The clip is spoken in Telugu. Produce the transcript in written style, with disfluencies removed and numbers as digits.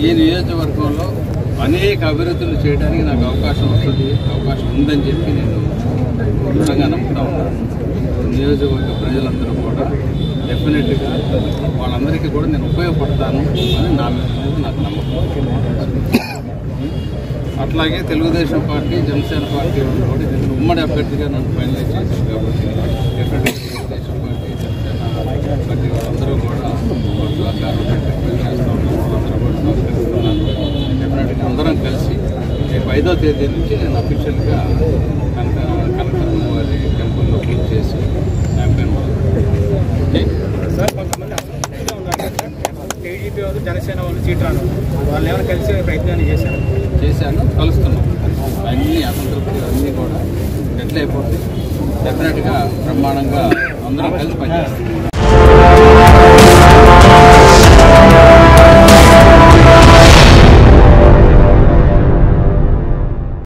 ఈ నియోజకవర్గంలో అనేక అభివృద్ధులు చేయడానికి నాకు అవకాశం ఉందని చెప్పి నేను దృఢంగా నమ్ముతా ఉన్నాను. నియోజకవర్గ ప్రజలందరూ కూడా డెఫినెట్గా వాళ్ళందరికీ కూడా నేను ఉపయోగపడతాను అని నా మీద నాకు నమ్మకం. అట్లాగే తెలుగుదేశం పార్టీ, జనసేన పార్టీ వాళ్ళు కూడా దీన్ని ఉమ్మడి అభ్యర్థిగా నన్ను ఫైనలైజ్ చేశారు కాబట్టి డెఫినెట్గా తెలుగుదేశం పార్టీ, జనసేన పార్టీ వాళ్ళందరూ కూడా సహకారం చేస్తూ ఉన్నారు. వాళ్ళందరూ కూడా సహకరిస్తున్నారు. డెఫినెట్గా అందరం కలిసి రేపు 5వ తేదీ నుంచి నేను అఫీషియల్గా కనకదుర్గ వారి టెంపుల్లో పూజ చేసి క్యాంపెయిన్ సార్. కొంతమంది టీడీపీ వాళ్ళు, జనసేన వాళ్ళు సీట్రాను వాళ్ళు ఏమైనా కలిసి ప్రయత్నాన్ని చేశాను, కలుస్తున్నాం. అన్ని అసంతృప్తి అన్నీ కూడా సెటిల్ అయిపోతే డెఫినెట్గా బ్రహ్మాండంగా అందరం కలిసి పనిచేస్తాం.